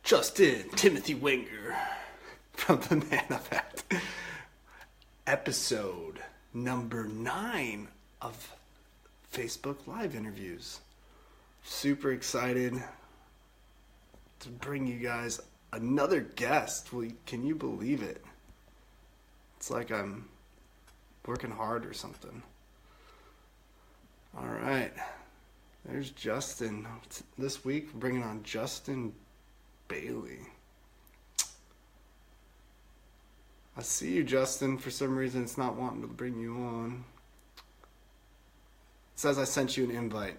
Justin Timothy Wenger from the Man Effect. Episode number 9 of Facebook Live interviews. Super excited to bring you guys another guest. Can you believe it? It's like I'm working hard or something. All right. There's Justin. This week, we're bringing on Justin Baily. I see you, Justin. For some reason, it's not wanting to bring you on. It says I sent you an invite.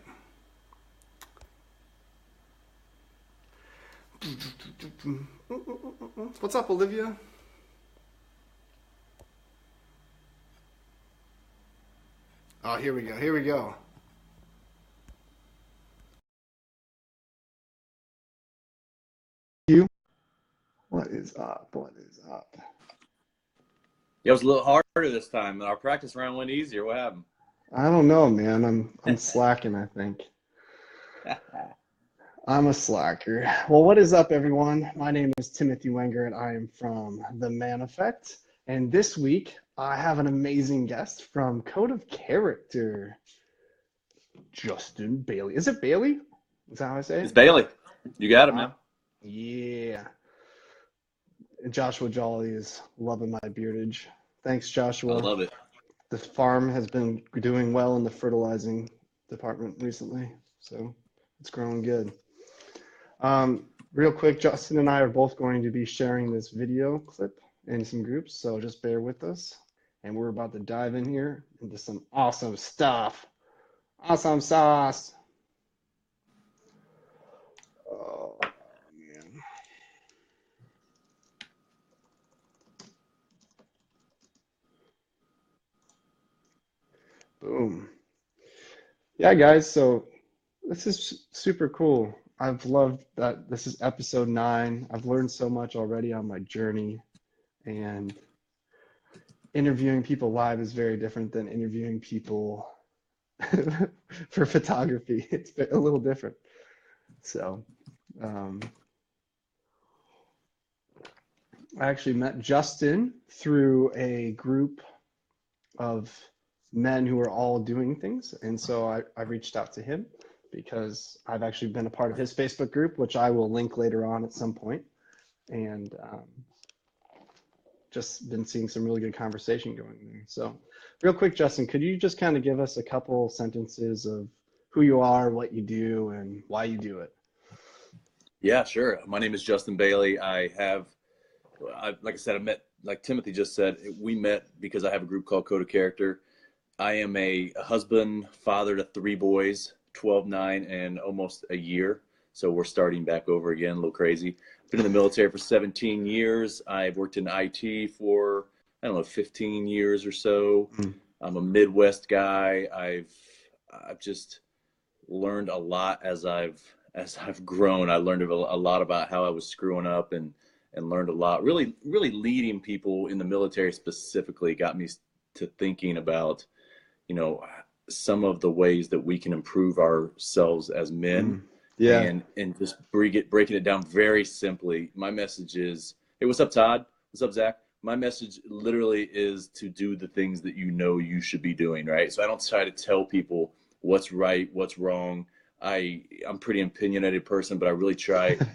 What's up, Olivia? Oh, here we go. Here we go. You? What is up? What is up? It was a little harder this time. Our practice round went easier. What happened? I don't know, man. I'm slacking, I think. I'm a slacker. Well, what is up, everyone? My name is Timothy Wenger, and I am from the Man Effect. And this week, I have an amazing guest from Code of Character, Justin Baily. Is it Baily? Is that how I say it? It's Baily. You got it, man. Yeah. Joshua Jolly is loving my beardage. Thanks, Joshua. I love it. The farm has been doing well in the fertilizing department recently, so it's growing good. Real quick, Justin and I are both going to be sharing this video clip in some groups, so just bear with us. And we're about to dive in here into some awesome stuff. Awesome sauce. Oh, man. Boom. Yeah, guys, so this is super cool. I've loved that this is episode 9. I've learned so much already on my journey, and interviewing people live is very different than interviewing people for photography. It's a little different. So, I actually met Justin through a group of men who are all doing things. And so I reached out to him because I've actually been a part of his Facebook group, which I will link later on at some point. And just been seeing some really good conversation going there. So real quick, Justin, could you just kind of give us a couple sentences of who you are, what you do, and why you do it? Yeah, sure. My name is Justin Baily. Like I said, I met, like Timothy just said, we met because I have a group called Code of Character. I am a husband, father to 3 boys, 12, 9, and almost a year. So we're starting back over again, a little crazy. Been in the military for 17 years. I've worked in IT for, 15 years or so. I'm a Midwest guy. I've just learned a lot as I've grown. I learned a lot about how I was screwing up and learned a lot. Really leading people in the military specifically got me to thinking about, some of the ways that we can improve ourselves as men. Yeah. And just breaking it down very simply. My message is, hey, what's up, Todd? What's up, Zach? My message literally is to do the things that you should be doing, right? So I don't try to tell people what's right, what's wrong. I'm pretty opinionated person, but I really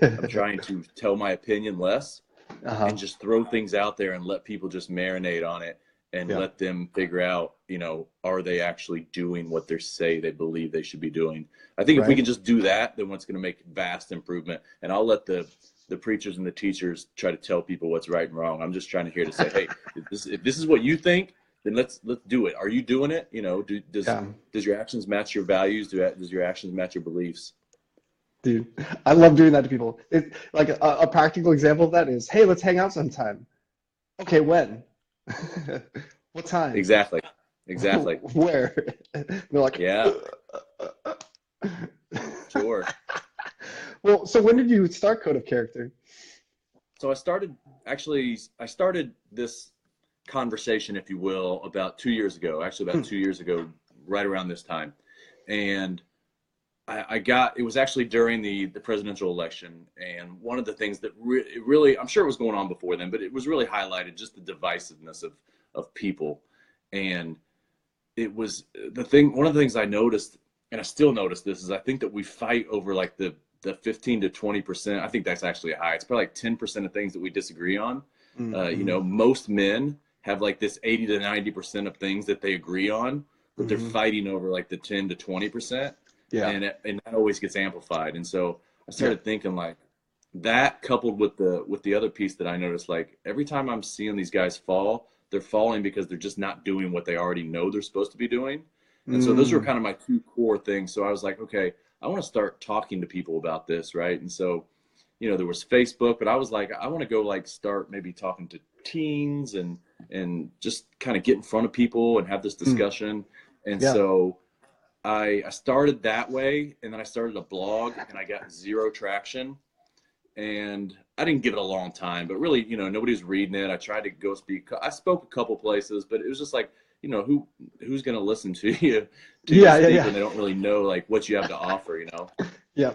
I'm trying to tell my opinion less and just throw things out there and let people just marinate on it and let them figure out, are they actually doing what they say they believe they should be doing? I think if we can just do that, then it's going to make vast improvement. And I'll let the preachers and the teachers try to tell people what's right and wrong. I'm just trying to say, hey, if this is what you think, then let's do it. Are you doing it? Does your actions match your values? Does your actions match your beliefs? Dude, I love doing that to people. It, like a practical example of that is, hey, let's hang out sometime. Okay, when? What time? Exactly. Where? They're like, yeah. Sure. Well, so when did you start Code of Character? So I started this conversation, if you will, about 2 years ago, right around this time. And it was actually during the presidential election, and one of the things that really, I'm sure it was going on before then, but it was really highlighted just the divisiveness of people. And it was one of the things I noticed, and I still notice this, is I think that we fight over like the 15 to 20%. I think that's actually high. It's probably like 10% of things that we disagree on. You know, most men have like this 80 to 90% of things that they agree on, but they're fighting over like the 10 to 20%. Yeah. And that always gets amplified. And so I started thinking like that, coupled with the other piece that I noticed, like every time I'm seeing these guys fall, they're falling because they're just not doing what they already know they're supposed to be doing. And so those were kind of my two core things. So I was like, okay, I want to start talking to people about this, right? And so, you know, there was Facebook, but I was like, I want to go like start maybe talking to teens and just kind of get in front of people and have this discussion. And so I started that way, and then I started a blog, and I got zero traction. And I didn't give it a long time, but really, you know, nobody was reading it. I tried to go speak. I spoke a couple places, but it was just like, you know, who's going to listen to you speak when they don't really know like what you have to offer, you know? Yeah.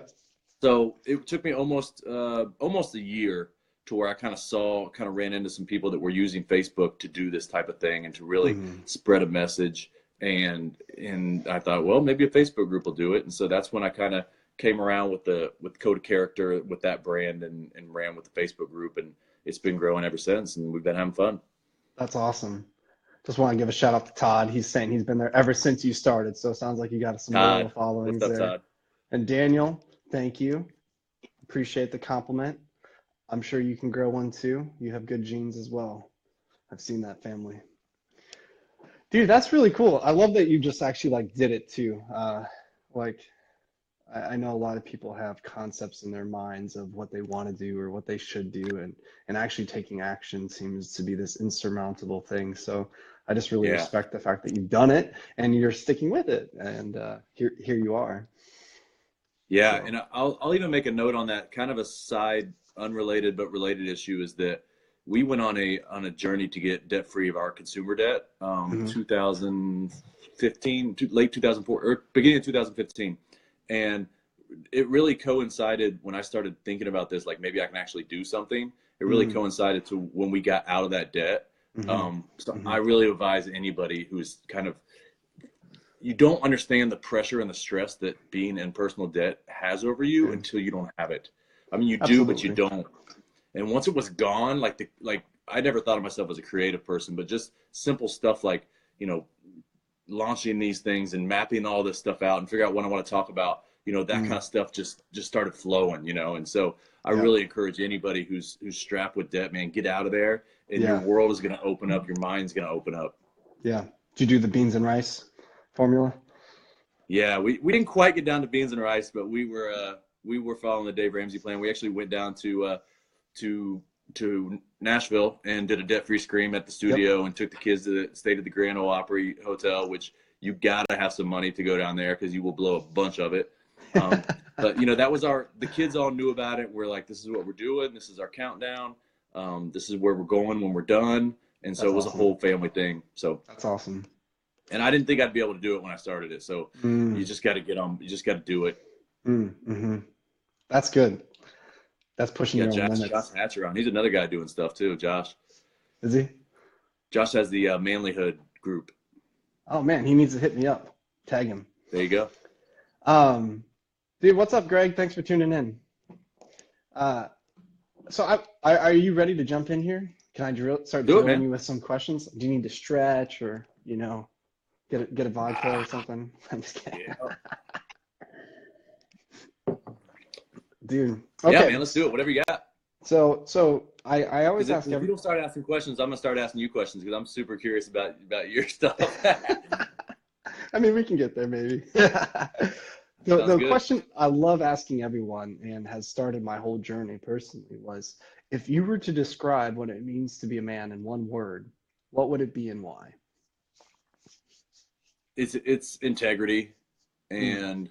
So it took me almost a year to where I kind of ran into some people that were using Facebook to do this type of thing and to really spread a message. And I thought, well, maybe a Facebook group will do it. And so that's when I kind of came around with Code of Character, with that brand, and ran with the Facebook group, and it's been growing ever since, and we've been having fun. That's awesome. Just want to give a shout out to Todd. He's saying he's been there ever since you started. So it sounds like you got some loyal followings what's up, there. Todd? And Daniel, thank you. Appreciate the compliment. I'm sure you can grow one too. You have good genes as well. I've seen that family. Dude, that's really cool. I love that you just actually like did it too. Like I know a lot of people have concepts in their minds of what they want to do or what they should do, and actually taking action seems to be this insurmountable thing. So I just really respect the fact that you've done it and you're sticking with it, and here you are. Yeah, so. And I'll even make a note on that, kind of a side, unrelated but related issue, is that we went on a journey to get debt free of our consumer debt, 2015, late 2004, or beginning of 2015. And it really coincided when I started thinking about this, like maybe I can actually do something. It really coincided to when we got out of that debt. I really advise anybody who's kind of, you don't understand the pressure and the stress that being in personal debt has over you until you don't have it. I mean, you do, but you don't. And once it was gone, like I never thought of myself as a creative person, but just simple stuff like, you know, launching these things and mapping all this stuff out and figure out what I want to talk about, you know, that kind of stuff just started flowing, you know. And so I really encourage anybody who's strapped with debt, man, get out of there, and your world is going to open up. Your mind's going to open up. Yeah. Did you do the beans and rice formula? Yeah, we didn't quite get down to beans and rice, but we were following the Dave Ramsey plan. We actually went down to Nashville and did a debt-free scream at the studio and took the kids stayed at the Grand Ole Opry Hotel, which you gotta have some money to go down there because you will blow a bunch of it. But you know, that was the kids all knew about it. We're like, this is what we're doing. This is our countdown. This is where we're going when we're done. And so it was a whole family thing. So that's awesome. And I didn't think I'd be able to do it when I started it. So you just got to get on. You just got to do it. That's good. That's pushing your own limits. Josh Hatcher on. He's another guy doing stuff too. Josh. Is he? Josh has the Manlyhood group. Oh man, he needs to hit me up. Tag him. There you go. Dude, what's up, Greg? Thanks for tuning in. So are you ready to jump in here? Can I start drilling you with some questions? Do you need to stretch or, you know, get a vodka or something? I'm just kidding. Yeah. Dude. Okay. Yeah, man, let's do it. Whatever you got. So I always ask if you don't start asking questions, I'm gonna start asking you questions because I'm super curious about your stuff. I mean, we can get there maybe. The question I love asking everyone, and has started my whole journey personally, was if you were to describe what it means to be a man in one word, what would it be and why? It's integrity. And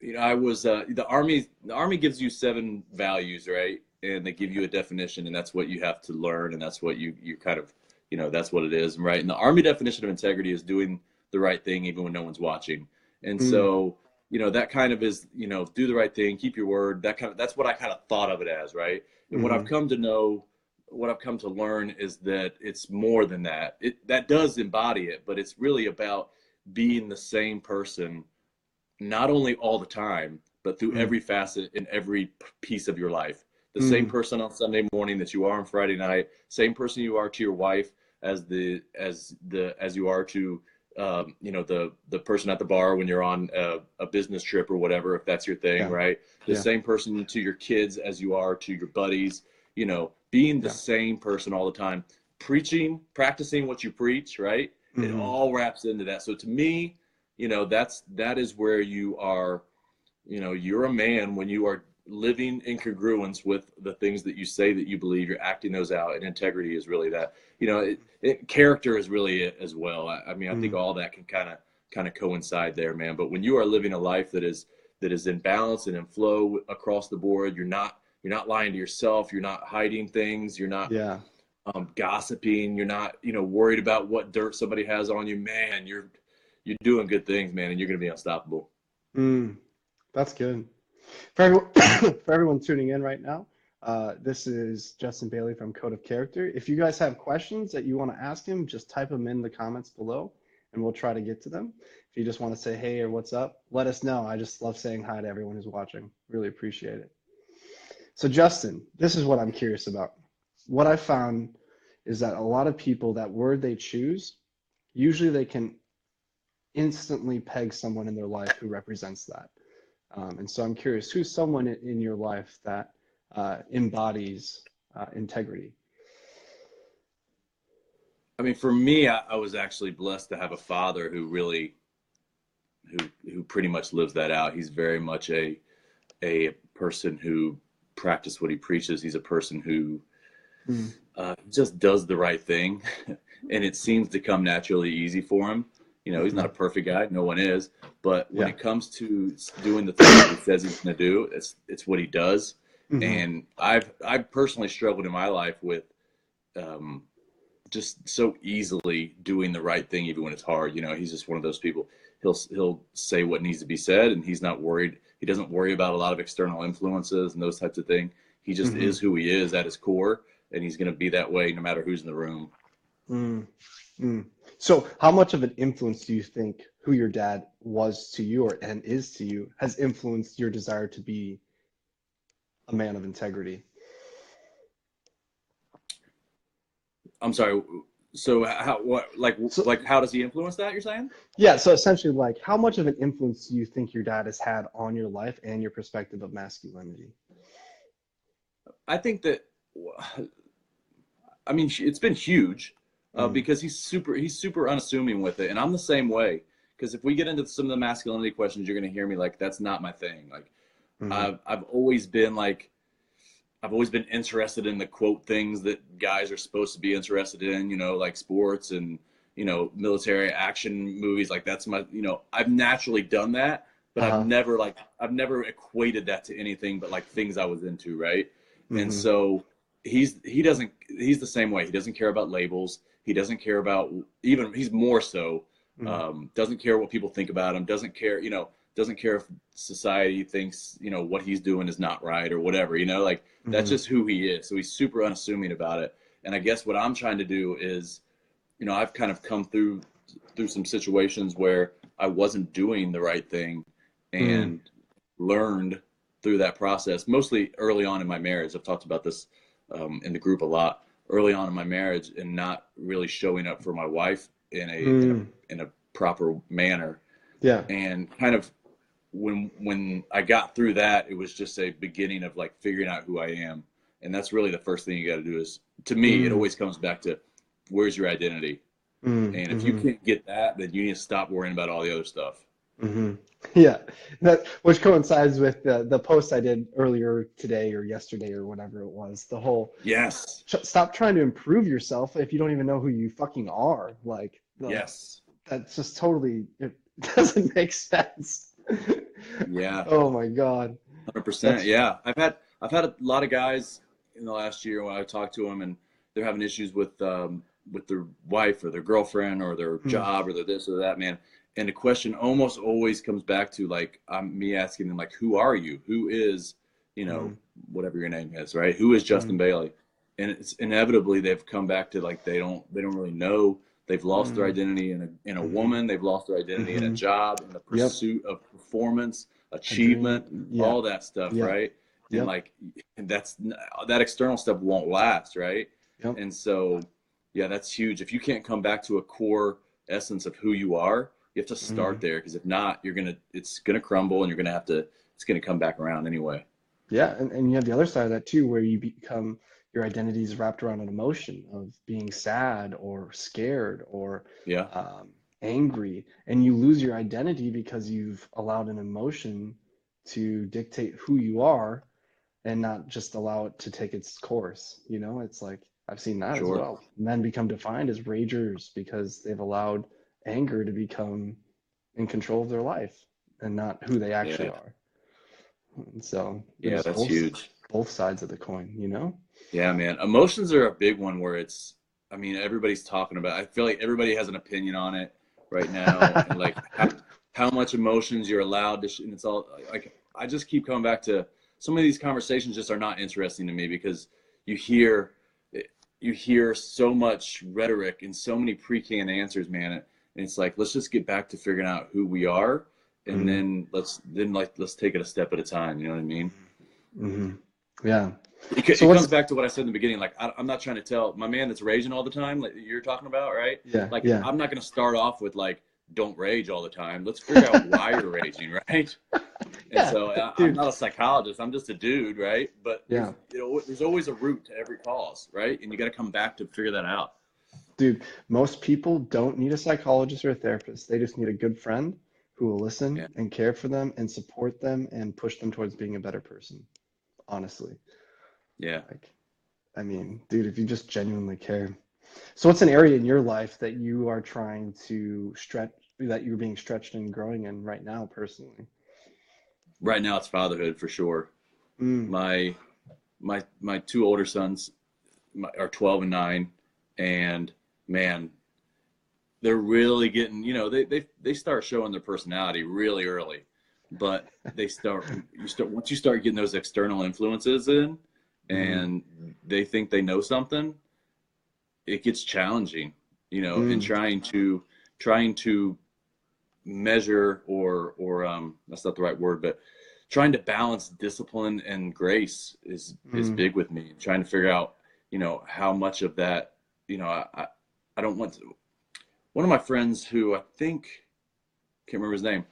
you know, I was the army gives you 7 values, right? And they give you a definition, and that's what you have to learn, and that's what you kind of, you know, that's what it is, right? And the Army definition of integrity is doing the right thing even when no one's watching. And so, that kind of is, do the right thing, keep your word, that's what I kind of thought of it as, right? And what I've come to know, what I've come to learn is that it's more than that. That does embody it, but it's really about being the same person, not only all the time, but through every facet in every piece of your life. The same person on Sunday morning that you are on Friday night, same person you are to your wife as you are to the person at the bar when you're on a business trip or whatever, if that's your thing, right? The same person to your kids as you are to your buddies, being the same person all the time, practicing what you preach, right? It all wraps into that. So to me, that is where you are, you're a man when you are living in congruence with the things that you say that you believe. You're acting those out, and integrity is really that. Character is really it as well. I mean, I think all that can kind of coincide there, man. But when you are living a life that is in balance and in flow across the board, you're not lying to yourself. You're not hiding things. You're not gossiping. You're not worried about what dirt somebody has on you. Man, you're doing good things, man, and you're going to be unstoppable. That's good. For everyone, for everyone tuning in right now, this is Justin Baily from Code of Character. If you guys have questions that you want to ask him, just type them in the comments below, and we'll try to get to them. If you just want to say hey or what's up, let us know. I just love saying hi to everyone who's watching. Really appreciate it. So Justin, this is what I'm curious about. What I found is that a lot of people, that word they choose, usually they can instantly peg someone in their life who represents that. And so I'm curious, who's someone in your life that embodies integrity? I mean, for me, I was actually blessed to have a father who pretty much lives that out. He's very much a person who practices what he preaches. He's a person who just does the right thing, and it seems to come naturally easy for him. He's not a perfect guy. No one is. But when it comes to doing the things that he says he's going to do, it's what he does. And I've personally struggled in my life with just so easily doing the right thing, even when it's hard. He's just one of those people. He'll say what needs to be said, and he's not worried. He doesn't worry about a lot of external influences and those types of things. He just is who he is at his core, and he's going to be that way no matter who's in the room. So how much of an influence do you think who your dad was to you and is to you has influenced your desire to be a man of integrity? I'm sorry. So how does he influence that, you're saying? Yeah. So essentially, like, how much of an influence do you think your dad has had on your life and your perspective of masculinity? I think that, it's been huge. Because he's super unassuming with it, and I'm the same way. Because if we get into some of the masculinity questions, you're going to hear me like, that's not my thing. Like, I've always been interested in the quote things that guys are supposed to be interested in, like sports and military action movies. Like, that's my, I've naturally done that, but I've never equated that to anything but like things I was into, right? And so he's the same way. He doesn't care about labels. He doesn't care about, he's more so, doesn't care what people think about him, doesn't care if society thinks, what he's doing is not right or whatever, that's just who he is. So he's super unassuming about it. And I guess what I'm trying to do is, I've kind of come through some situations where I wasn't doing the right thing and learned through that process, mostly early on in my marriage. I've talked about this in the group a lot. Early on in my marriage, and not really showing up for my wife in a proper manner. Yeah. And kind of when I got through that, it was just a beginning of like figuring out who I am. And that's really the first thing you got to do is, to me, it always comes back to, where's your identity? And if you can't get that, then you need to stop worrying about all the other stuff. Yeah, that which coincides with the post I did earlier today or yesterday or whatever it was. The whole stop trying to improve yourself if you don't even know who you fucking are. Like, that's just totally, it doesn't make sense. Yeah. Oh my God. 100%. Yeah, I've had a lot of guys in the last year when I talk to them and they're having issues with their wife or their girlfriend or their job or their this or that, man. And the question almost always comes back to like, me asking them like, who are you? Who is, whatever your name is, right? Who is Justin Baily? And it's inevitably they've come back to like, they don't really know. They've lost their identity in a woman. They've lost their identity in a job, in the Yep. pursuit of performance, A dream. achievement, Yeah. all that stuff, Yeah. right? And Yep. like, and that external stuff won't last, right? Yep. And so, yeah, that's huge. If you can't come back to a core essence of who you are, you have to start there, because if not, it's gonna crumble, and it's gonna come back around anyway. Yeah, and you have the other side of that too, where you become your identity is wrapped around an emotion of being sad or scared or Yeah, angry, and you lose your identity because you've allowed an emotion to dictate who you are and not just allow it to take its course. You know, it's like I've seen that as sure. well. Men become defined as ragers because they've allowed anger to become in control of their life and not who they actually Yeah, are. And so yeah, there's that's huge. both sides of the coin, you know? Yeah, man. Emotions are a big one where I mean, everybody's talking about, I feel like everybody has an opinion on it right now, and like how much emotions you're allowed to, and it's all like, I just keep coming back to some of these conversations just are not interesting to me, because you hear, so much rhetoric and so many pre-canned answers, man. And it's like, let's just get back to figuring out who we are. And then let's take it a step at a time. You know what I mean? Yeah. It So comes back to what I said in the beginning. Like, I'm not trying to tell my man that's raging all the time, like you're talking about, right? yeah, Like, yeah. I'm not going to start off with like, don't rage all the time. Let's figure out why you're raging, right? And Yeah, so I'm dude. not a psychologist. I'm just a dude, right? But Yeah. there's always a root to every cause, right? And you got to come back to figure that out. Dude, most people don't need a psychologist or a therapist. They just need a good friend who will listen Yeah. and care for them and support them and push them towards being a better person. Honestly. Yeah. Like, I mean, dude, if you just genuinely care. So what's an area in your life that you are trying to stretch, that you're being stretched and growing in right now personally? Right now it's fatherhood for sure. Mm, My two older sons are 12 and 9, and man, they're really getting, they start showing their personality really early, but once you start getting those external influences in, and they think they know something, it gets challenging, in trying to measure, or that's not the right word, but trying to balance discipline and grace is big with me. Trying to figure out, how much of that, I don't want to. One of my friends who I think, can't remember his name,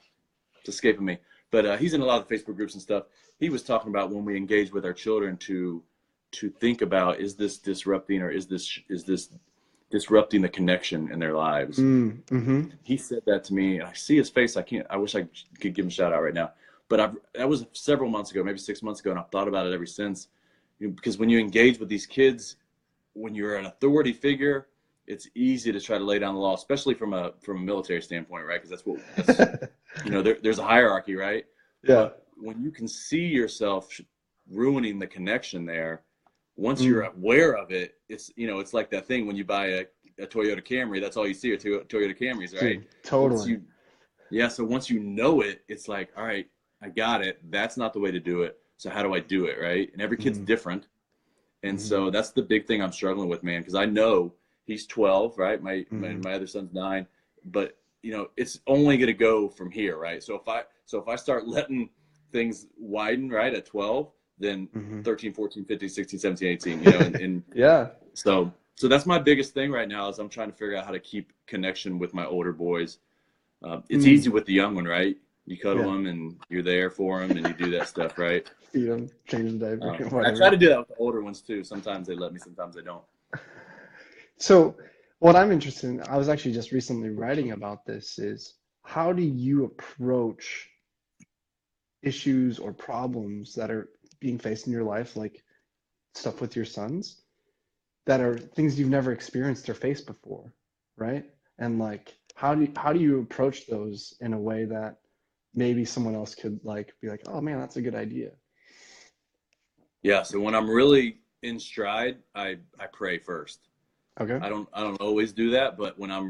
it's escaping me, but he's in a lot of Facebook groups and stuff. He was talking about when we engage with our children to think about, is this disrupting, or is this disrupting the connection in their lives? He said that to me, and I see his face. I wish I could give him a shout out right now, but that was several months ago, maybe 6 months ago, and I've thought about it ever since. Because when you engage with these kids, when you're an authority figure, it's easy to try to lay down the law, especially from a military standpoint, right? Because there's a hierarchy, right? yeah. But when you can see yourself ruining the connection there, once you're aware of it, it's like that thing when you buy a Toyota Camry, that's all you see are Toyota Camrys, right? Dude, totally. So once you know it, it's like, all right, I got it. That's not the way to do it. So how do I do it, right? And every kid's different. And so that's the big thing I'm struggling with, man, because I know he's 12, right? My other son's 9, but it's only going to go from here, right? So if I start letting things widen, right, at 12, then 13, 14, 15, 16, 17, 18, and Yeah. so that's my biggest thing right now, is I'm trying to figure out how to keep connection with my older boys. It's easy with the young one, right? You cuddle them and you're there for them and you do that stuff, right? Feed them, change the diaper, I whatever. try to do that with the older ones too. Sometimes they let me, sometimes they don't. So what I'm interested in, I was actually just recently writing about this, is how do you approach issues or problems that are being faced in your life, like stuff with your sons, that are things you've never experienced or faced before, right? And like, how do you approach those in a way that maybe someone else could like be like, oh man, that's a good idea. Yeah. So when I'm really in stride, I pray first. Okay. I don't always do that, but when I'm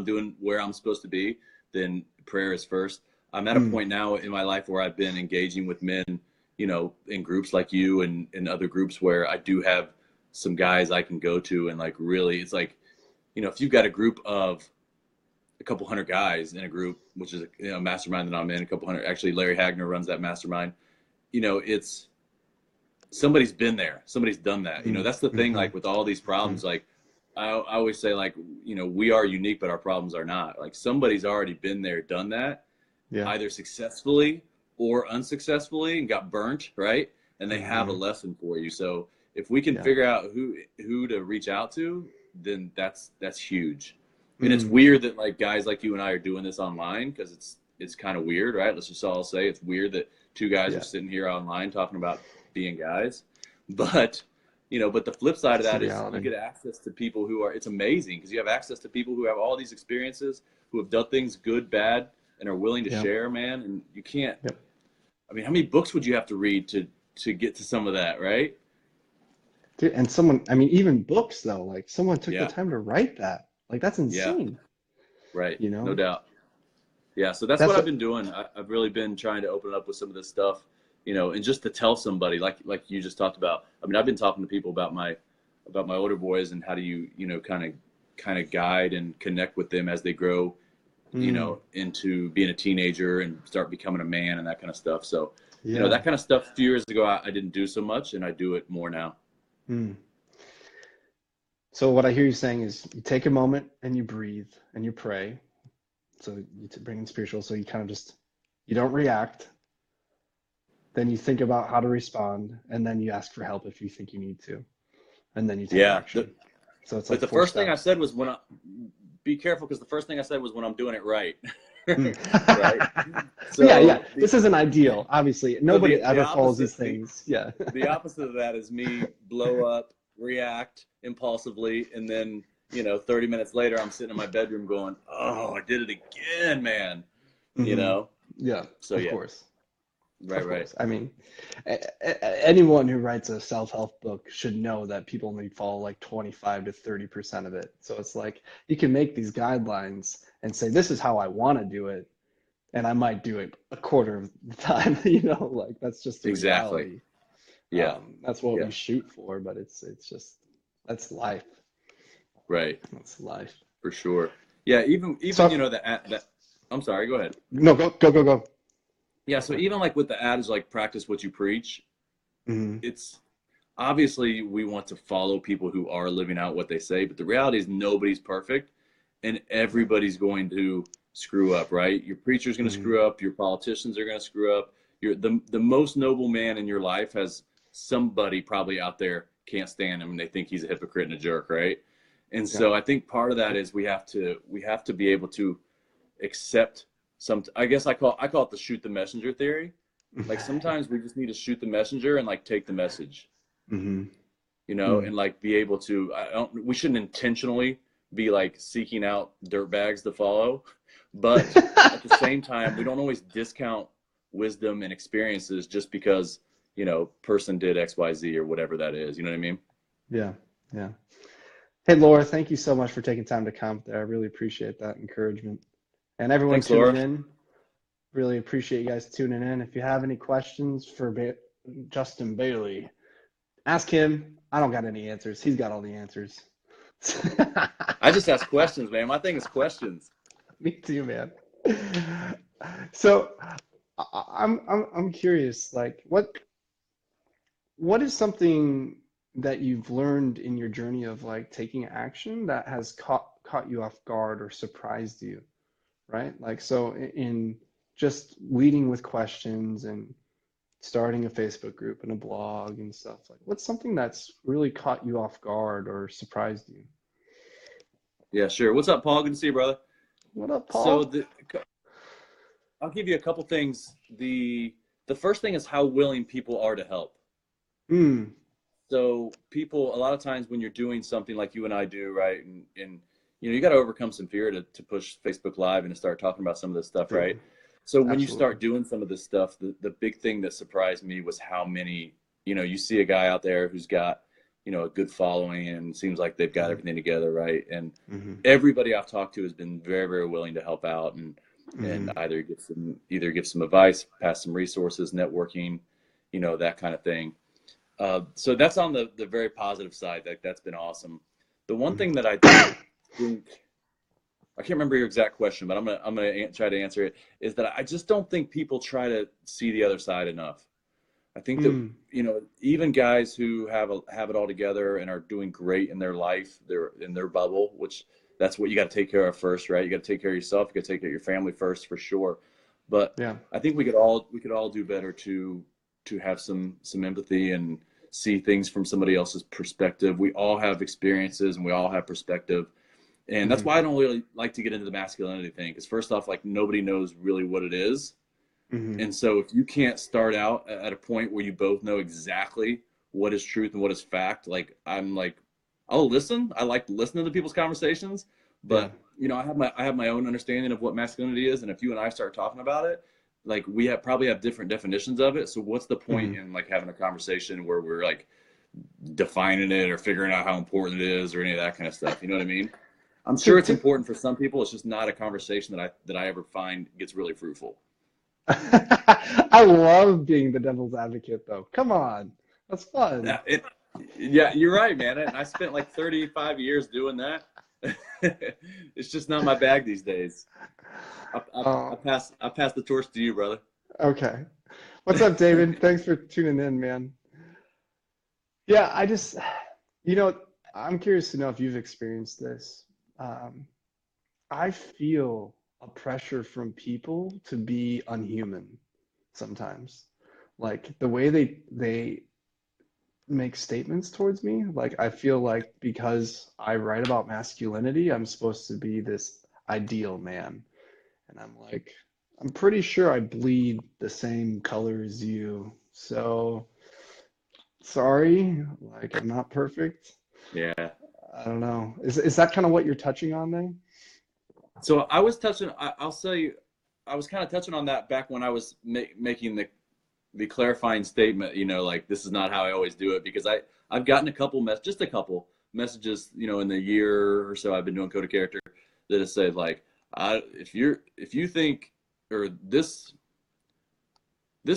doing where I'm supposed to be, then prayer is first. I'm at a point now in my life where I've been engaging with men, you know, in groups like you and other groups where I do have some guys I can go to, and like really it's like, you know, if you've got a group of a couple hundred guys in a group, which is a mastermind that I'm in, a couple hundred, actually Larry Hagner runs that mastermind, you know, it's somebody's been there, somebody's done that. You know, that's the thing, like with all these problems, like I always say, like, you know, we are unique, but our problems are not. Like somebody's already been there, done that, either successfully or unsuccessfully, and got burnt, right? And they have a lesson for you. So if we can figure out who to reach out to, then that's huge. And it's weird that like guys like you and I are doing this online, because it's kind of weird, right? Let's just all say it's weird that two guys are sitting here online talking about being guys. But you know, but the flip side of that is you get access to people who are, it's amazing because you have access to people who have all these experiences, who have done things good, bad, and are willing to share, man. And you can't, I mean, how many books would you have to read to get to some of that, right? Dude, and someone, I mean, even books though, like someone took the time to write that. Like that's insane. Right. You know? No doubt. Yeah. So that's what I've been doing. I've really been trying to open up with some of this stuff, you know, and just to tell somebody like you just talked about. I mean, I've been talking to people about my older boys and how do you know, kind of guide and connect with them as they grow, you know, into being a teenager and start becoming a man and that kind of stuff. So, you know, that kind of stuff a few years ago, I didn't do so much, and I do it more now. So what I hear you saying is you take a moment and you breathe and you pray. So you bring in spiritual. So you kind of just, you don't react. Then you think about how to respond, and then you ask for help if you think you need to, and then you take action. So it's like the first thing I said was be careful, because the first thing I said was when I'm doing it right. Right? So this isn't ideal, obviously. Nobody ever follows these things. The opposite of that is me blow up, react impulsively, and then, you know, 30 minutes later, I'm sitting in my bedroom going, oh, I did it again, man. You know? Yeah, so, of course. Right. I mean, anyone who writes a self-help book should know that people only follow like 25 to 30% of it. So it's like you can make these guidelines and say, this is how I want to do it, and I might do it a quarter of the time. You know, like that's just the reality. Yeah, that's what we shoot for, but it's just that's life. Right. That's life for sure. Yeah, even so, you know that. I'm sorry. Go ahead. No, go. Yeah, so even like with the adage, like practice what you preach, it's obviously we want to follow people who are living out what they say, but the reality is nobody's perfect and everybody's going to screw up, right? Your preacher's going to screw up, your politicians are going to screw up. The most noble man in your life has somebody probably out there can't stand him and they think he's a hypocrite and a jerk, right? And so I think part of that is we have to be able to accept I guess I call it the shoot the messenger theory. Like sometimes we just need to shoot the messenger and like take the message, you know, and like be able to, we shouldn't intentionally be like seeking out dirt bags to follow, but at the same time, we don't always discount wisdom and experiences just because, you know, person did X, Y, Z or whatever that is. You know what I mean? Yeah. Hey, Laura, thank you so much for taking time to comment there. I really appreciate that encouragement. And everyone tuning in, really appreciate you guys tuning in. If you have any questions for Justin Baily, ask him. I don't got any answers. He's got all the answers. I just ask questions, man. My thing is questions. Me too, man. So I'm curious, like what is something that you've learned in your journey of like taking action that has caught you off guard or surprised you? Right? Like, so in just leading with questions and starting a Facebook group and a blog and stuff, like what's something that's really caught you off guard or surprised you? Yeah, sure. What's up, Paul? Good to see you, brother. What up, Paul? So I'll give you a couple things. The first thing is how willing people are to help. So people, a lot of times when you're doing something like you and I do, right, and you know, you got to overcome some fear to push Facebook Live and to start talking about some of this stuff, right? So when you start doing some of this stuff, the big thing that surprised me was how many, you know, you see a guy out there who's got, you know, a good following and seems like they've got everything together, right? And everybody I've talked to has been very, very willing to help out. And Mm-hmm. and either give some advice, pass some resources, networking, that kind of thing. So that's on the very positive side. That's been awesome. The one thing that I think, I can't remember your exact question, but I'm gonna try to answer it. Is that I just don't think people try to see the other side enough. I think that Mm. even guys who have it all together and are doing great in their life, they're in their bubble, which that's what you got to take care of first, right? You got to take care of yourself. You got to take care of your family first, for sure. But Yeah. I think we could all do better to have some empathy and see things from somebody else's perspective. We all have experiences and we all have perspective. And that's Mm-hmm. why I don't really like to get into the masculinity thing, because first off, like, nobody knows really what it is. Mm-hmm. And so if you can't start out at a point where you both know exactly what is truth and what is fact, like, I'm like, I'll listen. I like listening to people's conversations, Yeah. but I have my own understanding of what masculinity is. And if you and I start talking about it, like, we probably have different definitions of it. So what's the point Mm-hmm. in, like, having a conversation where we're like defining it or figuring out how important it is or any of that kind of stuff? You know what I mean? I'm To, sure it's to, important for some people. It's just not a conversation that I ever find gets really fruitful. I love being the devil's advocate, though. Come on, that's fun. Yeah, you're right, man. And I spent like 35 years doing that. It's just not my bag these days. I, I, I Oh, pass I pass the torch to you, brother. okay. What's up, David? Thanks for tuning in, man. Yeah, you know, I'm curious to know if you've experienced this. Um, I feel a pressure from people to be unhuman sometimes. Like the way they make statements towards me, like I feel like because I write about masculinity, I'm supposed to be this ideal man. And I'm like, I'm pretty sure I bleed the same color as you. So sorry, like I'm not perfect. Yeah. I don't know. Is that kind of what you're touching on there? So I was touching. I'll say, I was kind of touching on that back when I was making the clarifying statement. Like, this is not how I always do it, because I've gotten just a couple messages, in the year or so I've been doing Code of Character, that have said, like, if you think, or this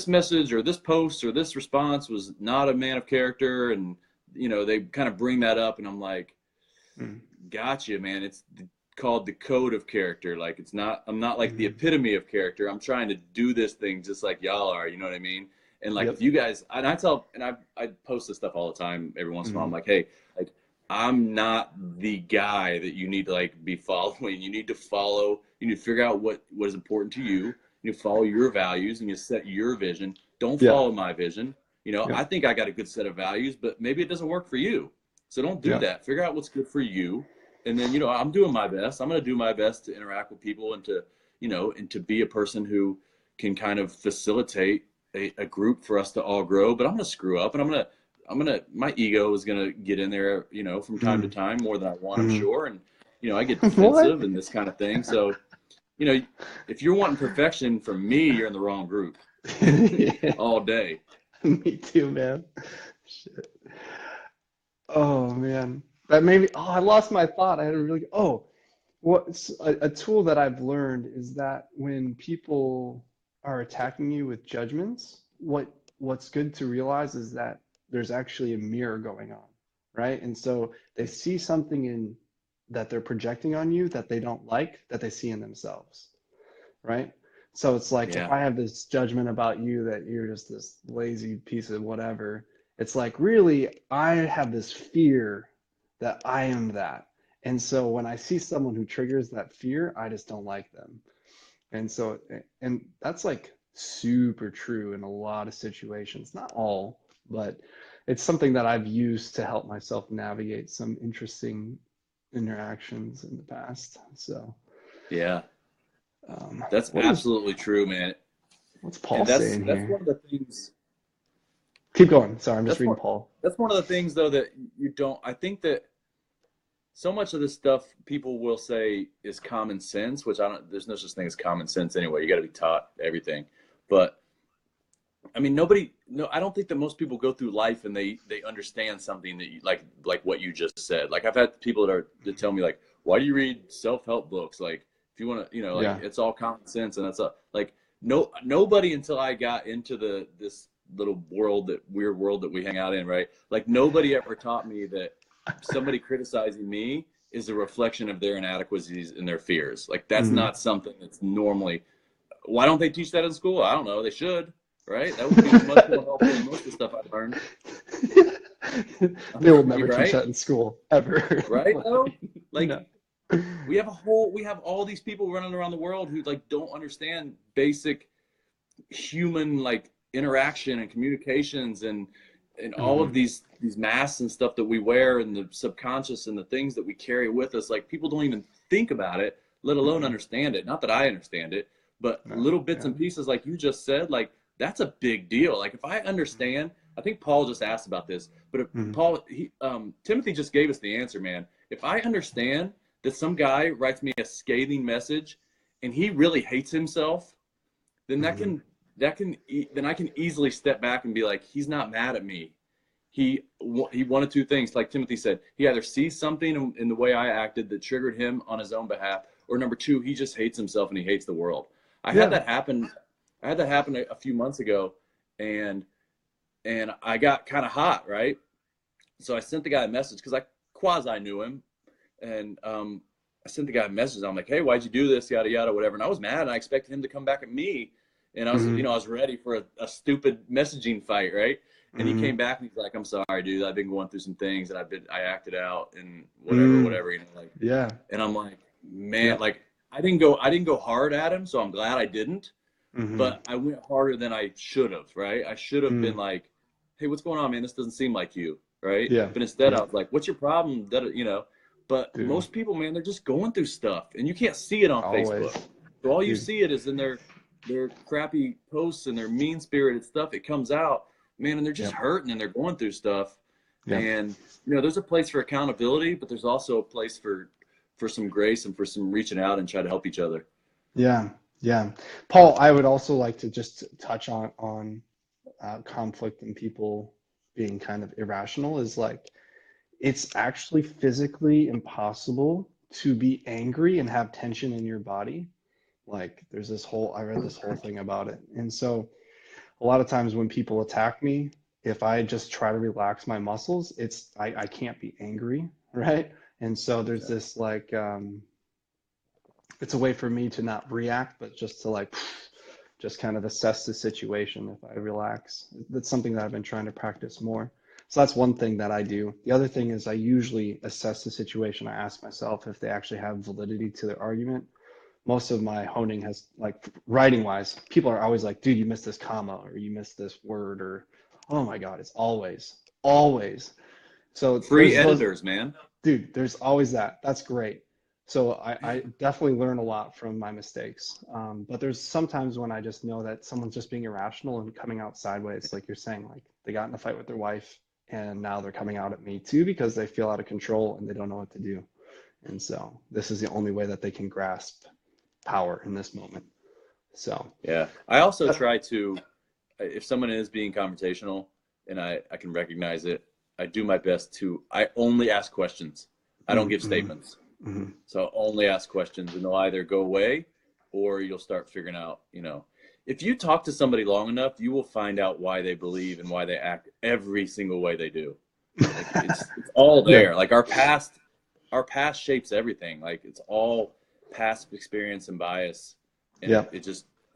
message or this post or this response was not a man of character, and they kind of bring that up, and I'm like, Mm, gotcha, man. It's called the code of character. Like, I'm not like the mhm. epitome of character. I'm trying to do this thing just like y'all are. You know what I mean? And like, if Yep. you guys, and I post this stuff all the time. Every once in a while, I'm Mhm. like, hey, like, I'm not the guy that you need to, like, be following. You need to follow. You need to figure out what is important to you. You follow your values and you set your vision. Don't Yeah. follow my vision. Yep. I think I got a good set of values, but maybe it doesn't work for you. So don't do Yeah. that. Figure out what's good for you. And then, I'm doing my best. I'm going to do my best to interact with people, and to be a person who can kind of facilitate a group for us to all grow. But I'm going to screw up, and my ego is going to get in there, from time to Mm. time, more than I want, I'm Mhm. sure. And, I get What? defensive and this kind of thing. So, you know, if you're wanting perfection from me, you're in the wrong group Yeah. all day. Me too, man. Shit. Oh man. That made me, I lost my thought. I had a really, what's a tool that I've learned is that when people are attacking you with judgments, what's good to realize is that there's actually a mirror going on, right? And so they see something in that they're projecting on you that they don't like, that they see in themselves, right? So it's like if Yeah. I have this judgment about you that you're just this lazy piece of whatever, it's like really I have this fear that I am that. And so when I see someone who triggers that fear, I just don't like them. And so, and that's like super true in a lot of situations, not all, but it's something that I've used to help myself navigate some interesting interactions in the past. So, Yeah. um, That's what is absolutely true, man. what's And Paul that's saying that's here? one of the things. Keep going. Sorry, I'm just That's reading one. Paul. That's one of the things, though, that you don't. I think that so much of this stuff people will say is common sense, which I don't. There's no such thing as common sense anyway. You got to be taught everything. But I mean, nobody. No, I don't think that most people go through life and they understand something that like what you just said. Like, I've had people that tell me, like, why do you read self help books? Like, If you want to, you know, like Yeah. it's all common sense, and that's like nobody until I got into this little world, that weird world that we hang out in, right? Like nobody ever taught me that somebody criticizing me is a reflection of their inadequacies and their fears. Like that's Hmm. not something that's normally. Why don't they teach that in school? I don't know. They should, right? That would be much more helpful than most of the stuff I've learned. They will never teach Right? that in school ever. Right? Though, like No. we have all these people running around the world who like don't understand basic human like interaction and communications and all Hmm. of these masks and stuff that we wear and the subconscious and the things that we carry with us. Like people don't even think about it, let alone Hmm. understand it. Not that I understand it, but No. little bits Yeah. and pieces like you just said, like that's a big deal. Like if I understand, I think Paul just asked about this, but if Hmm. Paul, Timothy just gave us the answer, man. If I understand that some guy writes me a scathing message and he really hates himself, then Hmm. then I can easily step back and be like, he's not mad at me. He wanted two things, like Timothy said. He either sees something in the way I acted that triggered him on his own behalf, or number two, he just hates himself and he hates the world. I had Yeah. that happen. I had that happen a few months ago, and I got kind of hot, right? So I sent the guy a message because I quasi knew him, and I sent the guy a message. I'm like, hey, why'd you do this? Yada yada, whatever. And I was mad, and I expected him to come back at me, and I was, Hmm. you know, I was ready for a stupid messaging fight, right? And he Hmm. came back and he's like, I'm sorry, dude. I've been going through some things, and I acted out, and whatever, Mm. whatever, you know, like. Yeah. And I'm like, man, Yeah. like I didn't go hard at him, so I'm glad I didn't. Hmm. But I went harder than I should have, right? I should have been Mm. like, hey, what's going on, man? This doesn't seem like you, right? Yeah. But instead, I Yeah. was like, what's your problem? You know, but Dude. most people, man, they're just going through stuff, and you can't see it on Always. Facebook. So all you Dude. see it is in their crappy posts and their mean spirited stuff. It comes out, man, and they're just Yep. hurting and they're going through stuff. Yep. And you know, there's a place for accountability, but there's also a place for some grace and for some reaching out and try to help each other. Yeah. Yeah. Paul, I would also like to just touch on conflict and people being kind of irrational is like it's actually physically impossible to be angry and have tension in your body. Like there's this whole, I read this whole thing about it. And so a lot of times when people attack me, if I just try to relax my muscles, I can't be angry, right? And so there's Yeah. this like it's a way for me to not react, but just to like just kind of assess the situation if I relax. That's something that I've been trying to practice more. So that's one thing that I do. The other thing is I usually assess the situation. I ask myself if they actually have validity to their argument. Most of my honing has like writing wise, people are always like, dude, you missed this comma or you missed this word or oh my God, it's always. So Free there's those, editors, man. dude, there's always that. That's great. So I definitely learn a lot from my mistakes. But there's sometimes when I just know that someone's just being irrational and coming out sideways, like you're saying, like they got in a fight with their wife and now they're coming out at me too because they feel out of control and they don't know what to do. And so this is the only way that they can grasp power in this moment. So, Yeah. I also that, try to, if someone is being confrontational and I can recognize it, I do my best I only ask questions. I don't give mm-hmm, statements. mm-hmm, So I'll only ask questions, and they'll either go away or you'll start figuring out, you know, if you talk to somebody long enough, you will find out why they believe and why they act every single way they do. Like it's all yeah, there. Like our past shapes everything. Like it's all past experience and bias, and yeah,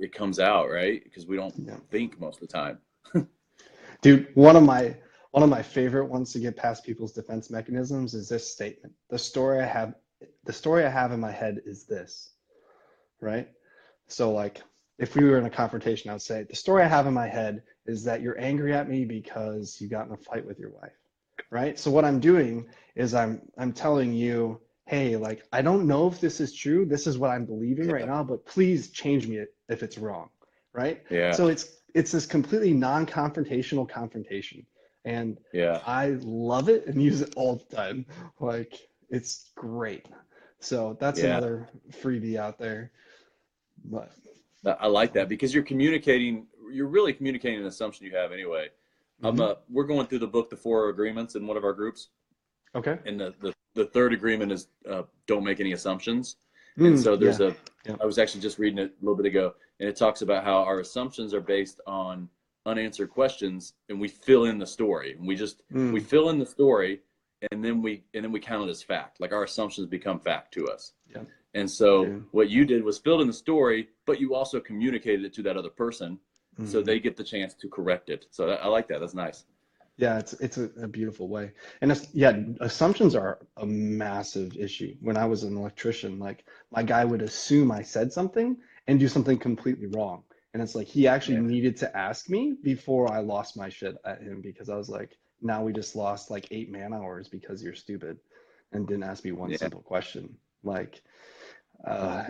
it comes out, right? Because we don't yeah. think most of the time. Dude, one of my favorite ones to get past people's defense mechanisms is this statement. The story I have in my head is this, right? So like if we were in a confrontation, I would say, the story I have in my head is that you're angry at me because you got in a fight with your wife, right? So what I'm doing is I'm telling you, hey, like I don't know if this is true. This is what I'm believing right Yeah. now, but please change me if it's wrong, right? Yeah. So it's this completely non-confrontational confrontation. And Yeah. I love it and use it all the time. Like it's great. So that's Yeah. another freebie out there. But I like that because you're really communicating an assumption you have anyway. mhm. We're going through the book, The Four Agreements, in one of our groups. Okay. And the third agreement is don't make any assumptions. And so Yeah. I was actually just reading it a little bit ago, and it talks about how our assumptions are based on unanswered questions, and we fill in the story, and we fill in the story, and then we count it as fact. Like our assumptions become fact to us. Yeah. And so Yeah. what you did was filled in the story, but you also communicated it to that other person, so they get the chance to correct it. So I like that. That's nice. Yeah, it's a beautiful way. And assumptions are a massive issue. When I was an electrician, like my guy would assume I said something and do something completely wrong. And it's like he actually Yeah. needed to ask me before I lost my shit at him because I was like, now we just lost like 8 man-hours because you're stupid and didn't ask me one Yeah. simple question. Like,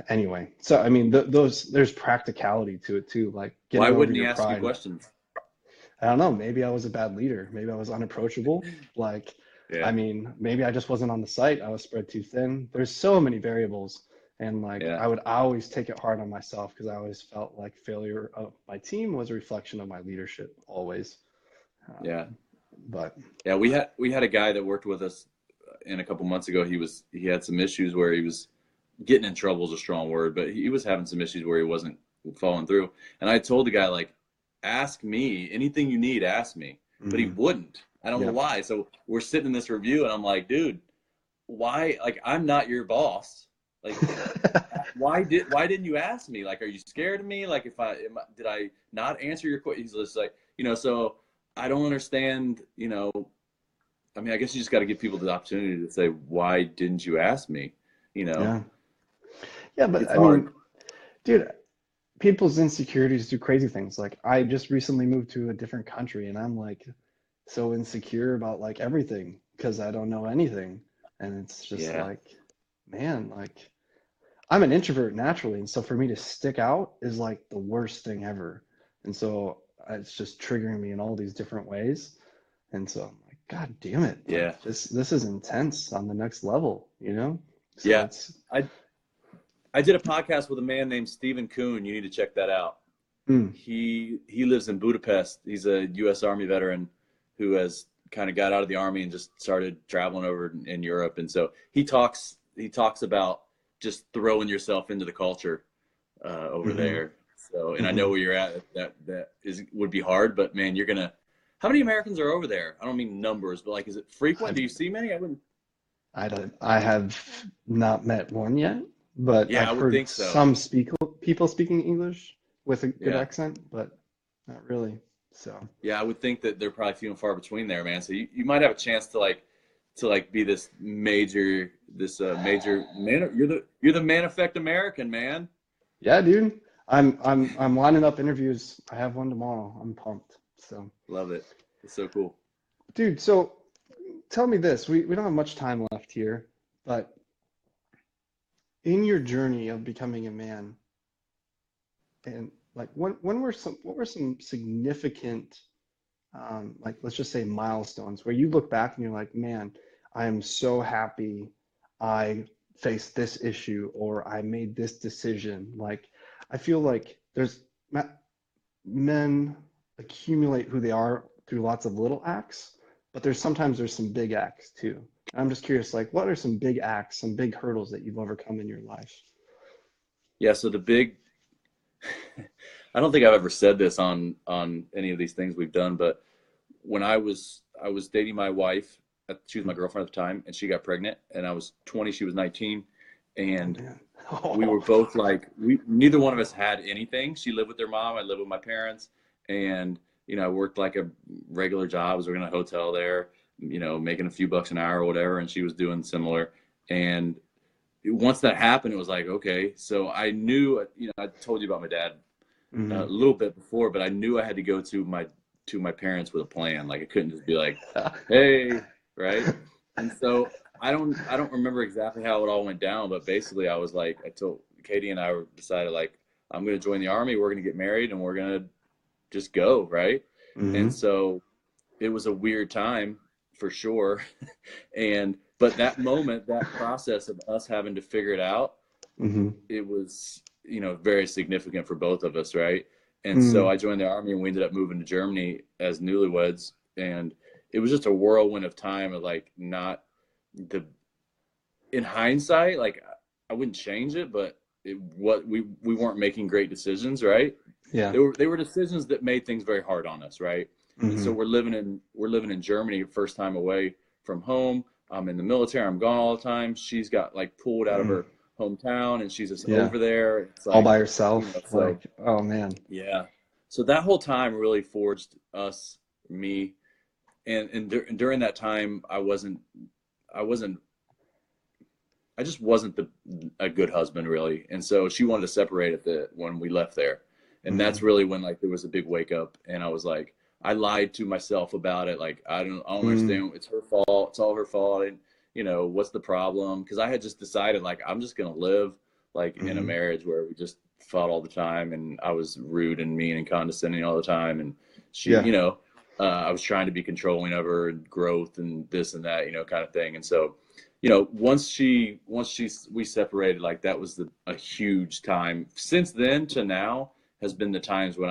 anyway, so I mean, there's practicality to it too, like Why getting over wouldn't he your ask you pride. questions? I don't know. Maybe I was a bad leader. Maybe I was unapproachable. Like, I Yeah. mean, maybe I just wasn't on the site. I was spread too thin. There's so many variables. And like, Yeah. I would always take it hard on myself because I always felt like failure of my team was a reflection of my leadership, always. Yeah. But Yeah. We had a guy that worked with us in a couple months ago. He had some issues where he was getting in trouble is a strong word, but he was having some issues where he wasn't following through. And I told the guy, like, ask me anything you need, ask me. But he wouldn't. I don't know yeah, why. So we're sitting in this review, and I'm like, dude, why? Like, I'm not your boss. Like, why didn't you ask me? Like, are you scared of me? Like, did I not answer your question? He's just like, so I don't understand. I mean, I guess you just got to give people the opportunity to say, why didn't you ask me? yeah, yeah. But It's I hard. mean, dude, people's insecurities do crazy things. Like, I just recently moved to a different country, and I'm like so insecure about like everything because I don't know anything. And it's just Yeah. like, man, like I'm an introvert naturally, and so for me to stick out is like the worst thing ever. And so it's just triggering me in all these different ways. And so I'm like, God damn it, Yeah. like this is intense on the next level, you know? So Yeah. it's I I did a podcast with a man named Stephen Kuhn. You need to check that out. mm, He lives in Budapest. He's a U.S. Army veteran who has kind of got out of the Army and just started traveling over in Europe. And so he talks about just throwing yourself into the culture over hmm there. So, and I know hmm where you're at. Would be hard, but man, you're gonna. How many Americans are over there? I don't mean numbers, but like, is it frequent? Do you see many? I wouldn't. I have not met one yet, but Yeah, I've I would heard think so. some people speaking English with a good Yeah. accent, but not really. So, Yeah, I would think that they're probably few and far between there, man. So you might have a chance to be this major man. You're the man effect American, man. yeah, dude, I'm lining up interviews. I have one tomorrow. I'm pumped. So, Love it. It's so cool. dude, so tell me this. We don't have much time left here, but in your journey of becoming a man, and like what were some significant like let's just say milestones where you look back and you're like, man, I am so happy I faced this issue or I made this decision. Like, I feel like men accumulate who they are through lots of little acts, but there's some big acts too. I'm just curious, like, what are some big acts, some big hurdles that you've overcome in your life? Yeah. So the big. I don't think I've ever said this on any of these things we've done, but when I was dating my wife, she was my girlfriend at the time, and she got pregnant, and I was 20, she was 19, Oh and man. we were Oh, both like neither one of us had anything. She lived with her mom, I lived with my parents, and I worked like a regular job. I was working in a hotel there, making a few bucks an hour or whatever, and she was doing similar. And once that happened, it was like, okay, so I knew, I told you about my dad a hmm. little bit before, but I knew I had to go to my parents with a plan. Like, I couldn't just be like, hey, right? And so I don't remember exactly how it all went down, but basically I was like, I told Katie and I decided, like, I'm going to join the Army, we're going to get married, and we're going to just go, right? And Hmm. so it was a weird time for sure. But that moment, that process of us having to figure it out, Hmm. it was, very significant for both of us, right? And so Mm. I joined the Army, and we ended up moving to Germany as newlyweds. And it was just a whirlwind of time of, like, not the in hindsight, like, I wouldn't change it, but we weren't making great decisions, right? Yeah. They were decisions that made things very hard on us, right? And so we're living in Germany, first time away from home. I'm in the military. I'm gone all the time. She's got like pulled out of her hometown, and she's just Yeah. over there. It's All like, by you know, herself. so Like, oh man. yeah. So that whole time really forged us, me, and during that time, I wasn't, I just wasn't a good husband really. And so she wanted to separate when we left there. And that's really when like there was a big wake up, and I was like, I lied to myself about it. Like, I don't understand. It's her fault. It's all her fault. And you know, what's the problem? Cause I had just decided like, I'm just going to live like in a marriage where we just fought all the time, and I was rude and mean and condescending all the time. And she, Yeah. you know, I was trying to be controlling of her and growth and this and that, you know, kind of thing. And so, you know, we separated, like that was a huge time. Since then to now has been the times when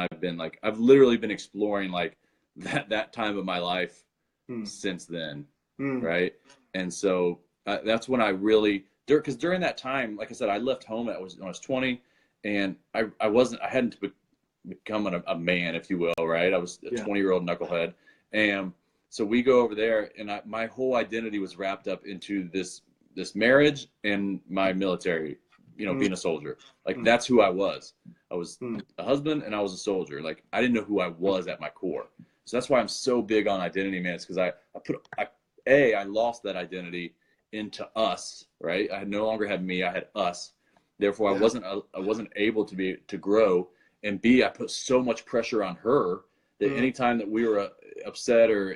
I've literally been exploring like that time of my life since then, right? And so that's when I really, because during that time, like I said, I left home when I was 20, and I hadn't become a man, if you will, right? I was a 20-year-old knucklehead, and so we go over there, and my whole identity was wrapped up into this marriage and my military, you know, being a soldier. Like that's who I was. I was a husband and I was a soldier. Like I didn't know who I was at my core. So that's why I'm so big on identity, man. It's because I lost that identity into us, right? I no longer had me. I had us. Therefore, I wasn't able to grow. And B, I put so much pressure on her that anytime that we were upset or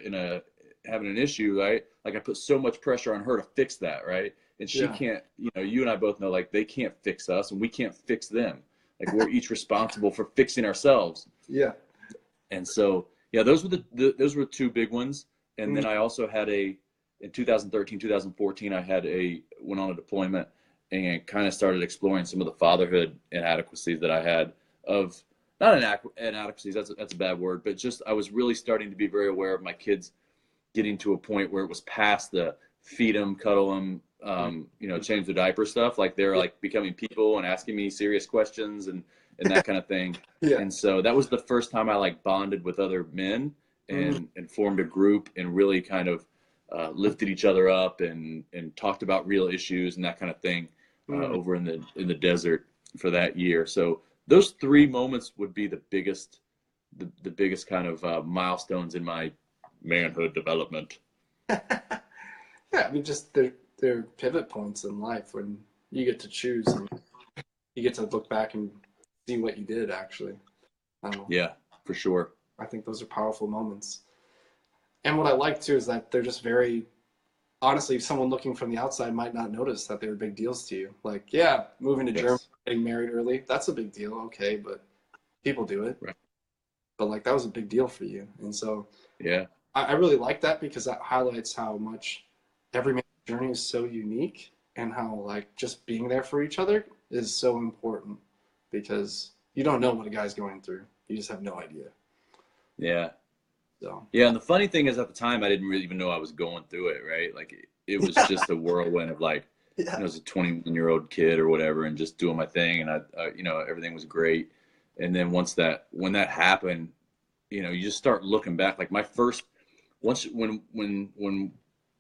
having an issue, right? Like I put so much pressure on her to fix that, right? And she can't, you know, you and I both know, like they can't fix us and we can't fix them. Like we're each responsible for fixing ourselves. Yeah. And so, yeah, those were two big ones. And then I also had in 2013, 2014, I went on a deployment and kind of started exploring some of the fatherhood inadequacies that I had of, not inadequacies, that's a bad word, but just I was really starting to be very aware of my kids getting to a point where it was past the feed them, cuddle them, you know, change the diaper stuff. Like they're like becoming people and asking me serious questions and that kind of thing. And so that was the first time I like bonded with other men and formed a group and really kind of lifted each other up and talked about real issues and that kind of thing over in the desert for that year. So those three moments would be the biggest kind of milestones in my manhood development. Yeah, I mean, just they're pivot points in life when you get to choose and you get to look back and see what you did actually. Yeah, for sure. I think those are powerful moments. And what I like too is that they're just very, honestly, someone looking from the outside might not notice that they were big deals to you. Like, yeah, moving to Germany, getting married early, that's a big deal. Okay, but people do it. Right. But like that was a big deal for you. And so yeah, I really like that because that highlights how much every man's journey is so unique and how like just being there for each other is so important because you don't know what a guy's going through. You just have no idea. Yeah. So. Yeah, and the funny thing is at the time I didn't really even know I was going through it, right? Like it was just a whirlwind of like, I was a 21-year-old kid or whatever and just doing my thing, and I you know, everything was great. And then when that happened, you know, you just start looking back. Like when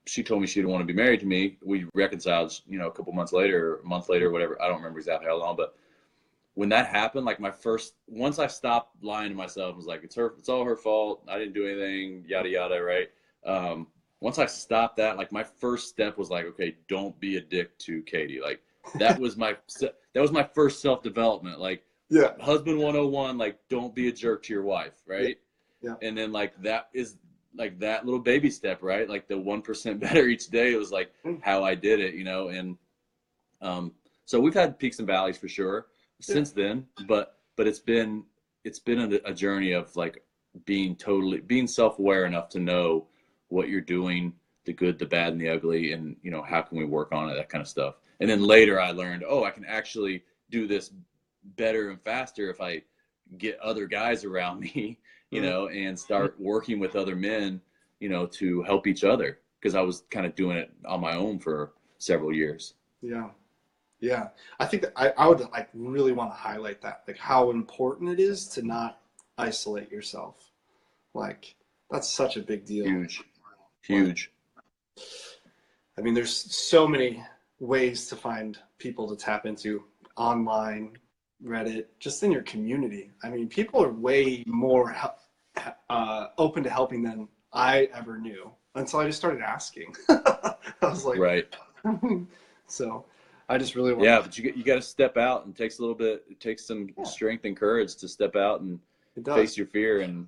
she told me she didn't want to be married to me, we reconciled, you know, a couple months later, a month later, whatever. I don't remember exactly how long, but when that happened, like once I stopped lying to myself, was like, it's all her fault. I didn't do anything, yada, yada. Right. Once I stopped that, like my first step was like, okay, don't be a dick to Katie. Like that was my first self-development. Like husband 101, like don't be a jerk to your wife. Right. Yeah. And then like, that is like that little baby step, right? Like the 1% better each day. It was like how I did it, you know? And, so we've had peaks and valleys for sure since then, but it's been a journey of like being self-aware enough to know what you're doing, the good, the bad, and the ugly, and you know, how can we work on it, that kind of stuff. And then later I learned, I can actually do this better and faster if I get other guys around me, you know, and start working with other men, you know, to help each other, because I was kind of doing it on my own for several years. Yeah. Yeah. I think that I would like really want to highlight that, like how important it is to not isolate yourself. Like that's such a big deal. Huge, Like, huge. I mean, there's so many ways to find people to tap into online, Reddit, just in your community. I mean, people are way more open to helping than I ever knew until I just started asking. I was like, Right. so I just really want Yeah, to. but you got to step out, and it takes some Yeah, strength and courage to step out and it face does, your fear, and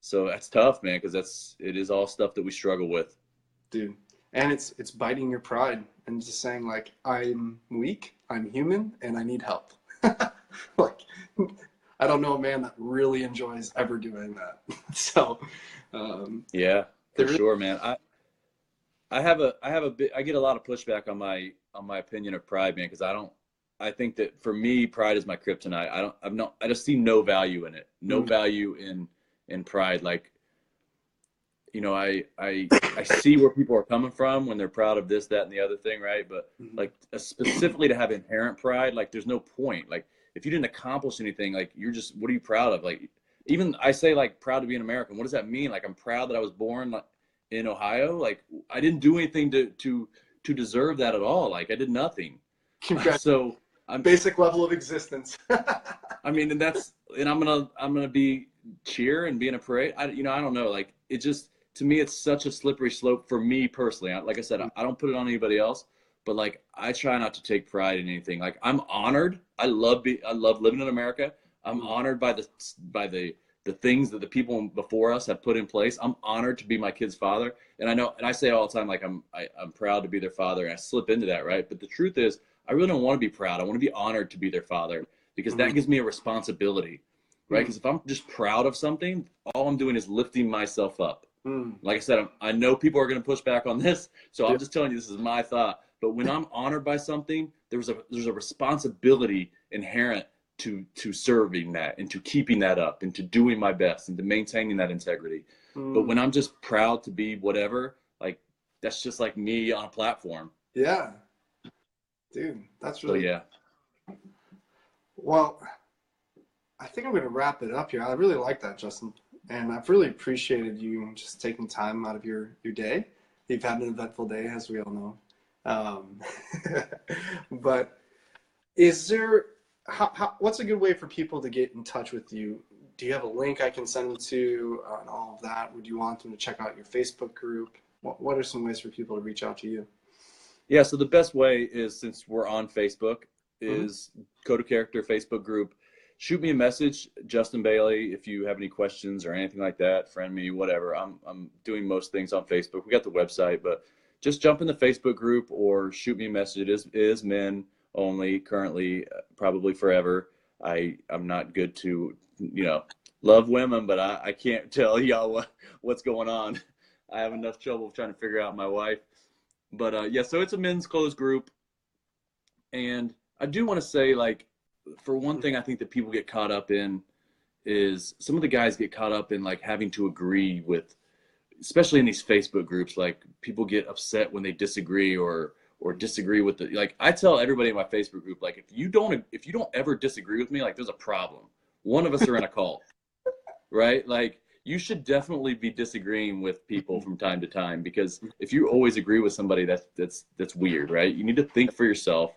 so that's tough, man, because it is all stuff that we struggle with. dude. And it's biting your pride and just saying like, I'm weak, I'm human, and I need help. Like, I don't know a man that really enjoys ever doing that. So, Yeah, for there is, sure, man. I get a lot of pushback on my opinion of pride, man, because I think that for me, pride is my kryptonite. I just see no value in it. No mm, value in pride. Like, I see where people are coming from when they're proud of this, that, and the other thing, right? But mhm. like specifically to have inherent pride, like there's no point. Like if you didn't accomplish anything, like what are you proud of? Like even I say like proud to be an American. What does that mean? Like I'm proud that I was born like, in Ohio. Like I didn't do anything to deserve that at all. Like I did nothing. Congrats. So I'm Basic level of existence. I mean, and I'm gonna be cheer and be in a parade. I don't know. Like it just to me, it's such a slippery slope for me personally. Like I said, I don't put it on anybody else, but like I try not to take pride in anything. Like I'm honored. I love living in America. I'm honored by the things that the people before us have put in place. I'm honored to be my kid's father, and I know, and I say all the time, like I'm proud to be their father, and I slip into that, right? But the truth is, I really don't want to be proud. I want to be honored to be their father because that gives me a responsibility, right? Because if I'm just proud of something, all I'm doing is lifting myself up. Like I said, I know people are going to push back on this, so I'm just telling you this is my thought. But when I'm honored by something, there's a responsibility inherent to serving that and to keeping that up and to doing my best and to maintaining that integrity. But when I'm just proud to be whatever, like that's just like me on a platform. Yeah, dude, that's So really yeah. well. I think I'm going to wrap it up here. I really like that, Justin, and I've really appreciated you just taking time out of your day. You've had an eventful day, as we all know. Um, but is there what's a good way for people to get in touch with you? Do you have a link I can send them to and all of that? Would you want them to check out your Facebook group? What are some ways for people to reach out to you? Yeah, so the best way is, since we're on Facebook, Mm-hmm. is Code of Character Facebook group. Shoot me a message, Justin Baily, if you have any questions or anything like that. Friend me, whatever. I'm doing most things on Facebook. We got the website, but just jump in the Facebook group or shoot me a message. It is men only currently, probably forever. I'm not good to love women, but I can't tell y'all what's going on. I have enough trouble trying to figure out my wife. But yeah, so it's a men's closed group, and I do want to say, like, for one thing, I think that people get caught up in is some of the guys get caught up in like having to agree with, especially in these Facebook groups. Like people get upset when they disagree or disagree with the, like I tell everybody in my Facebook group, like if you don't ever disagree with me, like there's a problem. One of us are in a cult, right? Like you should definitely be disagreeing with people from time to time, because if you always agree with somebody, that's weird, right? You need to think for yourself,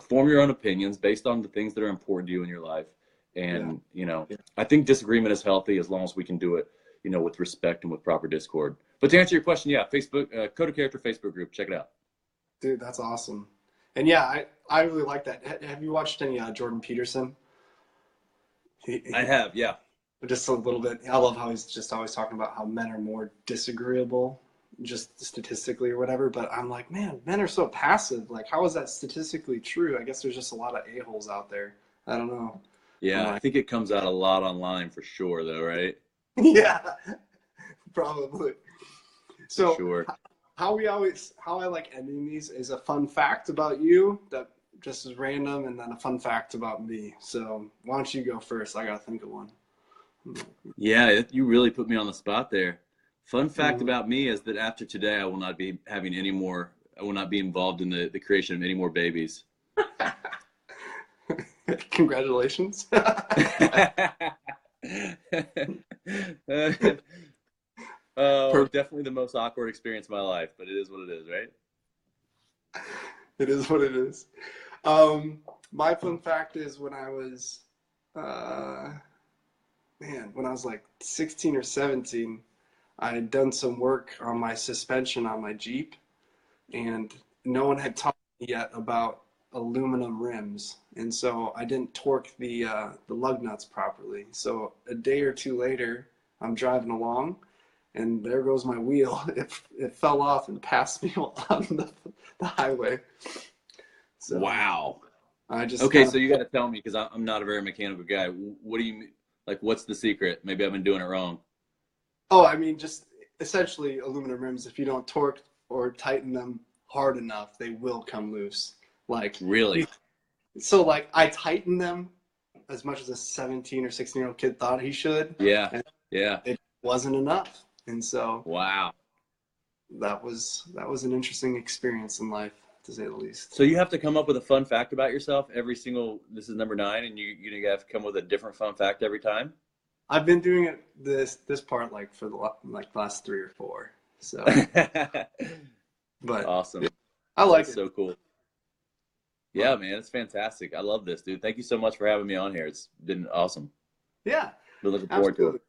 form your own opinions based on the things that are important to you in your life. Yeah. And Yeah. I think disagreement is healthy as long as we can do it, with respect and with proper discord. But to answer your question, yeah, Facebook, Code of Character Facebook group, check it out. Dude, that's awesome. And yeah, I really like that. Have you watched any Jordan Peterson? I He, have, yeah. just a little bit. I love how he's just always talking about how men are more disagreeable, just statistically or whatever. But I'm like, man, men are so passive. Like, how is that statistically true? I guess there's just a lot of a-holes out there. I don't know. I'm Yeah, I like, think it comes out a lot online for sure, though, right? yeah, probably. For So sure. how I like ending these is a fun fact about you that just is random, and then a fun fact about me. So why don't you go first? I gotta think of one. Yeah, you really put me on the spot there. Fun fact Mhm. about me is that after today, I will not be having any more I will not be involved in the creation of any more babies. Congratulations. Oh, definitely the most awkward experience of my life, but it is what it is, right? It is what it is. My fun fact is when I was, when I was like 16 or 17, I had done some work on my suspension on my Jeep, and no one had taught me yet about aluminum rims, and so I didn't torque the lug nuts properly. So a day or two later, I'm driving along, and there goes my wheel. It fell off and passed me on the highway. So Wow. I just Okay, so you got to tell me because I'm not a very mechanical guy. What do you mean? Like, what's the secret? Maybe I've been doing it wrong. Oh, I mean, just essentially aluminum rims. If you don't torque or tighten them hard enough, they will come loose. Like Really? So like I tightened them as much as a 17 or 16-year-old kid thought he should. Yeah. And Yeah. it wasn't enough. And so Wow. that was an interesting experience in life, to say the least. So you have to come up with a fun fact about yourself every single. This is number 9, and you have to come with a different fun fact every time. I've been doing it this part like for the last 3 or 4. So, but awesome. I like it. So cool. Yeah, man, it's fantastic. I love this, dude. Thank you so much for having me on here. It's been awesome. Yeah, Been looking forward to it.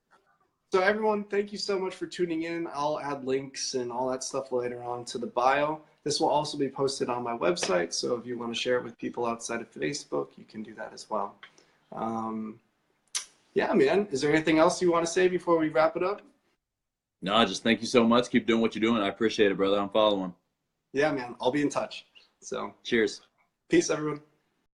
So everyone, thank you so much for tuning in. I'll add links and all that stuff later on to the bio. This will also be posted on my website, so if you want to share it with people outside of Facebook, you can do that as well. Yeah, man. Is there anything else you want to say before we wrap it up? No, just thank you so much. Keep doing what you're doing. I appreciate it, brother. I'm following. Yeah, man. I'll be in touch. So cheers. Peace, everyone.